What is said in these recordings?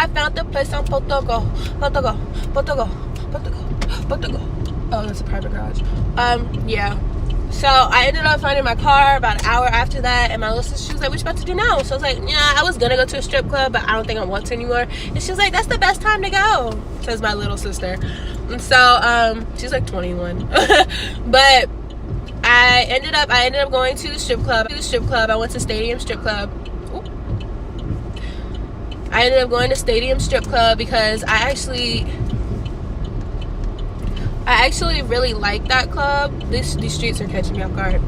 I found the place on Portugal. Oh, that's a private garage. Yeah. So I ended up finding my car about an hour after that, and my little sister, she was like, what you about to do now? So I was like, yeah, I was gonna go to a strip club, but I don't think I want to anymore. And she was like, that's the best time to go, says my little sister. And so she's like 21. But I ended up going to the strip club. I went to Stadium Strip Club. Ooh. I ended up going to Stadium Strip Club because I actually really like that club. These streets are catching me off guard.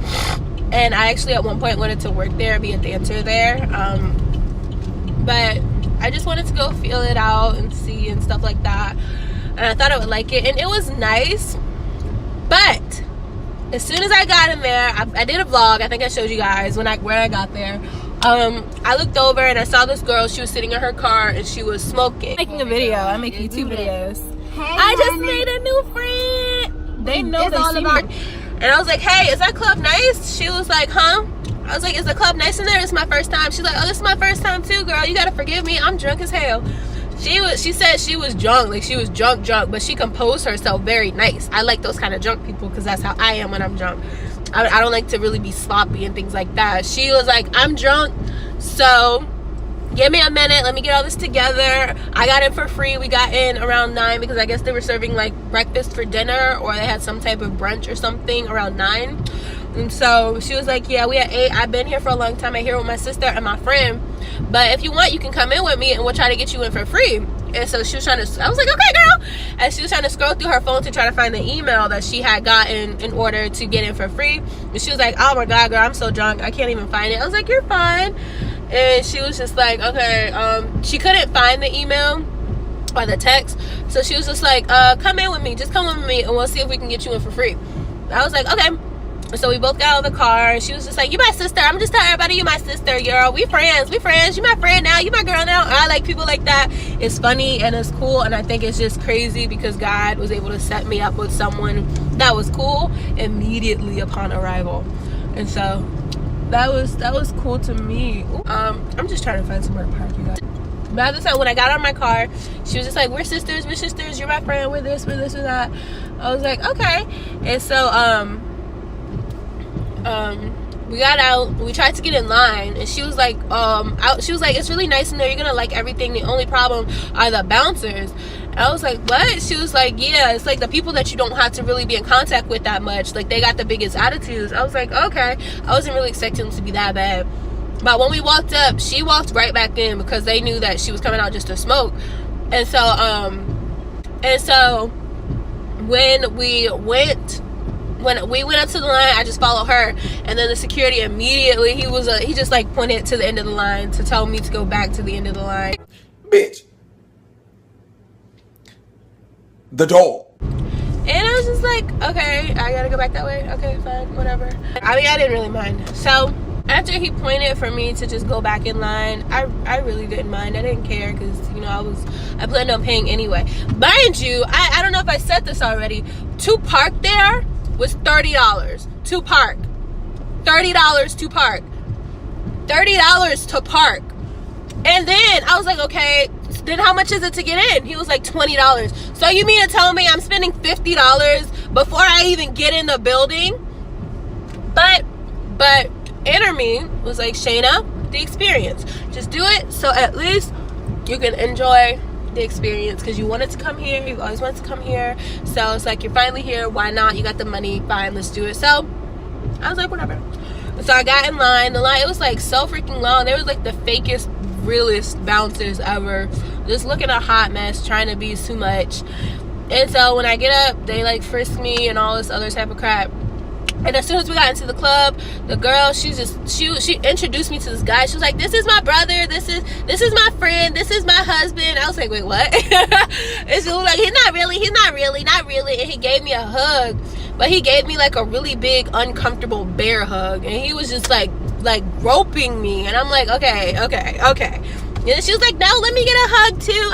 And I actually at one point wanted to work there, be a dancer there. But I just wanted to go feel it out and see and stuff like that. And I thought I would like it. And it was nice. But as soon as I got in there, I did a vlog. I think I showed you guys when I got there. I looked over and I saw this girl. She was sitting in her car and she was smoking. Making a video. I make YouTube videos. Hey, I just made a new friend. They know they see me. And I was like, hey, is that club nice? She was like, huh? I was like, is the club nice in there? It's my first time. She's like, oh, this is my first time too, girl. You gotta forgive me. I'm drunk as hell. She said she was drunk, like she was drunk, but she composed herself very nice. I like those kind of drunk people because that's how I am when I'm drunk. I don't like to really be sloppy and things like that. She was like, I'm drunk, so give me a minute, let me get all this together. I got in for free. We got in around 9 because I guess they were serving like breakfast for dinner, or they had some type of brunch or something around 9. And so she was like, yeah, we at 8. I've been here for a long time. I'm here with my sister and my friend, but if you want, you can come in with me and we'll try to get you in for free. And so she was trying to, I was like, okay, girl. And she was trying to scroll through her phone to try to find the email that she had gotten in order to get in for free. And she was like, oh my God, girl, I'm so drunk, I can't even find it. I was like, you're fine. And she was just like, okay. She couldn't find the email or the text, so she was just like, come in with me, just come with me and we'll see if we can get you in for free. I was like, okay. So we both got out of the car and she was just like, you my sister. I'm just telling everybody you my sister, girl. We friends. You my friend now. You my girl now. I like people like that. It's funny and it's cool, and I think it's just crazy because God was able to set me up with someone that was cool immediately upon arrival. And so that was cool to me. I'm just trying to find somewhere to park, you guys. But at the time when I got out of my car, she was just like, we're sisters, you're my friend, we're this, we're that. I was like, okay. And so we got out, we tried to get in line, and she was like, she was like, it's really nice in there, you're gonna like everything, the only problem are the bouncers. And I was like, what? She was like, yeah, it's like the people that you don't have to really be in contact with that much, like they got the biggest attitudes. I was like, okay. I wasn't really expecting them to be that bad. But when we walked up, she walked right back in because they knew that she was coming out just to smoke. And so when we went up to the line, I just followed her, and then the security immediately, he just like pointed to the end of the line to tell me to go back to the end of the line. Bitch. The door. And I was just like, okay, I gotta go back that way. Okay, fine, whatever. I mean, I didn't really mind. So after he pointed for me to just go back in line, I really didn't mind. I didn't care because, you know, I planned on paying anyway. Mind you, I don't know if I said this already, to park there was $30 to park. $30 to park. $30 to park. And then I was like, okay, then how much is it to get in? He was like $20. So you mean to tell me I'm spending $50 before I even get in the building? But inner me was like, Shayna, the experience. Just do it so at least you can enjoy the experience, because you wanted to come here, you always wanted to come here, so it's like you're finally here, why not? You got the money, fine, let's do it. So I was like, whatever. So I got in line. The line, it was like so freaking long. There was like the fakest, realest bouncers ever, just looking a hot mess, trying to be too much. And so when I get up, they like frisk me and all this other type of crap. And as soon as we got into the club, the girl, she introduced me to this guy. She was like, this is my brother, this is my friend, this is my husband. I was like, wait, what? And she was like, he's not really. And he gave me a hug, but he gave me like a really big, uncomfortable bear hug. And he was just like groping me. And I'm like, okay. And she was like, no, let me get a hug too.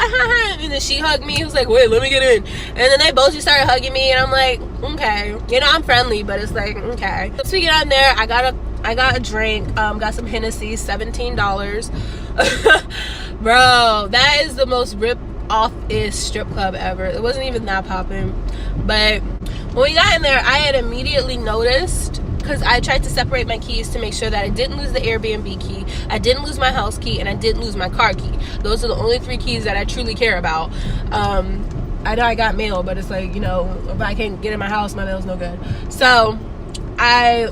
And then she hugged me. He was like, wait, let me get in. And then they both just started hugging me. And I'm like, okay. You know, I'm friendly, but it's like, okay. So we get on there. I got a drink. Got some Hennessy, $17. Bro, that is the most rip off-ish strip club ever. It wasn't even that popping. But when we got in there, I had immediately noticed, because I tried to separate my keys to make sure that I didn't lose the Airbnb key, I didn't lose my house key, and I didn't lose my car key. Those are the only 3 keys that I truly care about. I know I got mail, but it's like, you know, if I can't get in my house, my mail's no good. So I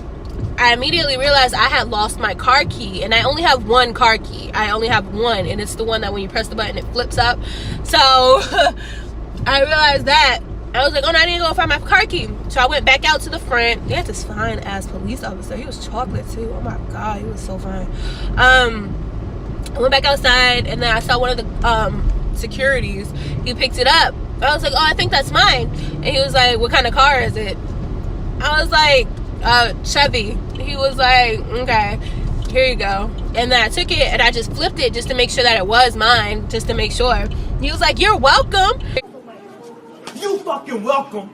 immediately realized I had lost my car key, and I only have 1 car key. I only have 1, and it's the one that when you press the button, it flips up. So I realized that. I was like, oh no, I need to go find my car key. So I went back out to the front. They had this fine ass police officer. He was chocolate too. Oh my God, he was so fine. I went back outside, and then I saw one of the securities. He picked it up. I was like, oh, I think that's mine. And he was like, what kind of car is it? I was like, Chevy. He was like, okay, here you go. And then I took it and I just flipped it just to make sure that it was mine, just to make sure. He was like, you're welcome. You fucking welcome.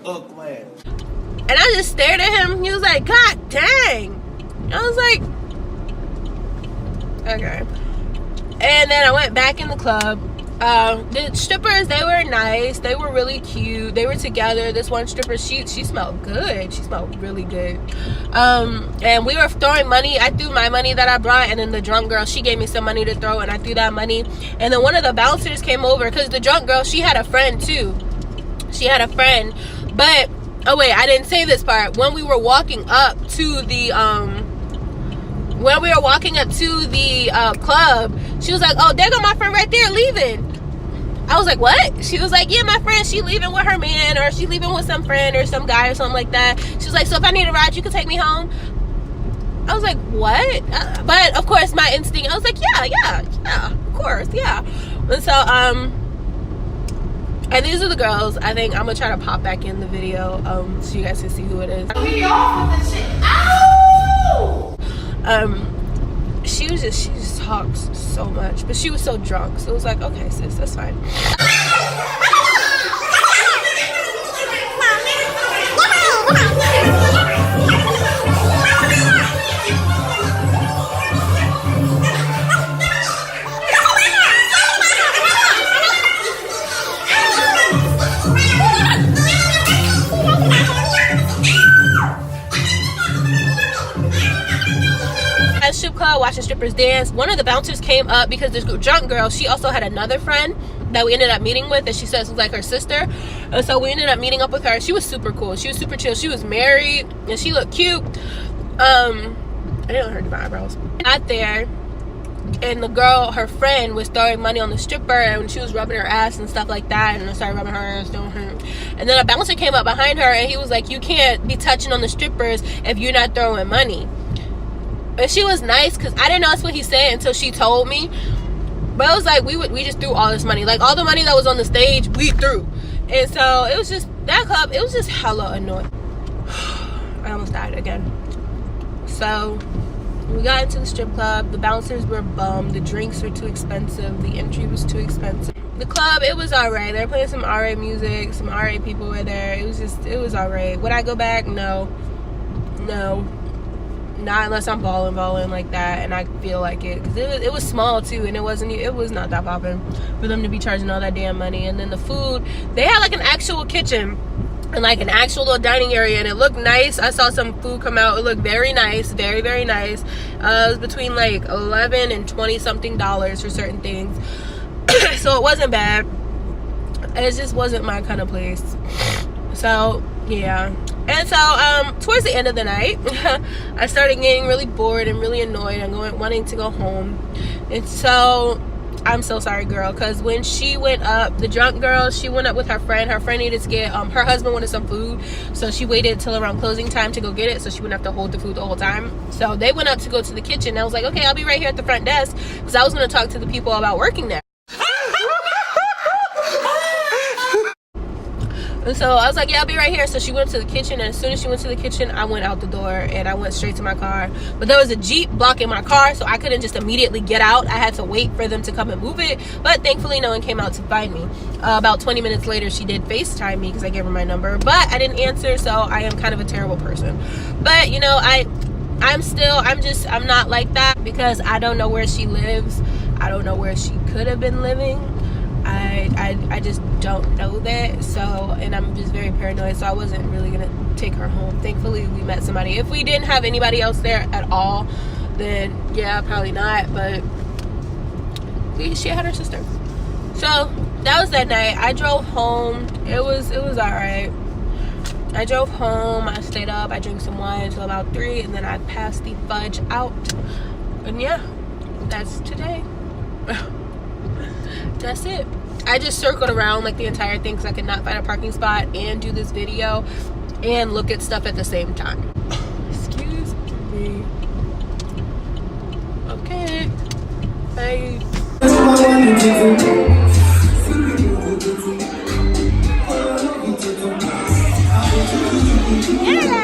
Glad. And I just stared at him. He was like, God dang. I was like, okay. And then I went back in the club. The strippers, they were nice. They were really cute. They were together. This one stripper, she smelled good. She smelled really good. And we were throwing money. I threw my money that I brought, and then the drunk girl, she gave me some money to throw, and I threw that money. And then one of the bouncers came over, because the drunk girl, she had a friend too. She had a friend. But, oh wait, I didn't say this part. When we were walking up to the club, she was like, oh, there go my friend right there leaving. I was like, what? She was like, yeah, my friend, she leaving with her man, or she leaving with some friend or some guy or something like that. She was like, so if I need a ride, you can take me home. I was like, what? But of course, my instinct, I was like, yeah, of course, yeah. And so, and these are the girls. I think I'm gonna try to pop back in the video, so you guys can see who it is. Me off with this shit. Ow! She just talks so much, but she was so drunk, so it was like, okay, sis, that's fine. Strip club, watching strippers dance. One of the bouncers came up, because this drunk girl, she also had another friend that we ended up meeting with, and she says was like her sister. And so we ended up meeting up with her. She was super cool. She was super chill. She was married, and she looked cute. I didn't hurt my eyebrows. Got there, and the girl, her friend, was throwing money on the stripper, and she was rubbing her ass and stuff like that, and I started rubbing her ass, doing her. And then a bouncer came up behind her, and he was like, you can't be touching on the strippers if you're not throwing money. And she was nice, because I didn't know that's what he said until she told me. But it was like, we just threw all this money. Like, all the money that was on the stage, we threw. And so, it was just, that club, it was just hella annoying. I almost died again. So, we got into the strip club. The bouncers were bummed. The drinks were too expensive. The entry was too expensive. The club, it was alright. They were playing some alright music. Some alright people were there. It was alright. Would I go back? No. Not unless I'm balling like that and I feel like it, because it was small too, and it was not that popping for them to be charging all that damn money. And then the food, they had like an actual kitchen and like an actual little dining area, and it looked nice. I saw some food come out. It looked very nice, very, very nice. It was between like $11 and $20 something for certain things. So it wasn't bad. It just wasn't my kind of place. So yeah. And so towards the end of the night, I started getting really bored and really annoyed and wanting to go home. And so I'm so sorry, girl, because when she went up, the drunk girl, she went up with her friend. Her friend needed to get, her husband wanted some food, so she waited till around closing time to go get it, so she wouldn't have to hold the food the whole time. So they went up to go to the kitchen. I was like, okay, I'll be right here at the front desk, because I was going to talk to the people about working there. And so I was like, yeah, I'll be right here. So she went to the kitchen, and as soon as she went to the kitchen, I went out the door and I went straight to my car. But there was a Jeep blocking my car, so I couldn't just immediately get out. I had to wait for them to come and move it. But thankfully, no one came out to find me. About 20 minutes later, she did FaceTime me because I gave her my number, but I didn't answer, so I am kind of a terrible person. But, you know, I'm not like that because I don't know where she lives. I don't know where she could have been living. I just don't know that. So, and I'm just very paranoid, so I wasn't really gonna take her home. Thankfully we met somebody. If we didn't have anybody else there at all, then yeah, probably not. But she had her sister. So that was that night. I drove home. It was all right. I drove home. I stayed up. I drank some wine until about 3, and then I passed the fudge out. And yeah, that's today. That's it. I just circled around like the entire thing because I could not find a parking spot and do this video and look at stuff at the same time. Excuse me. Okay. Bye. Yeah.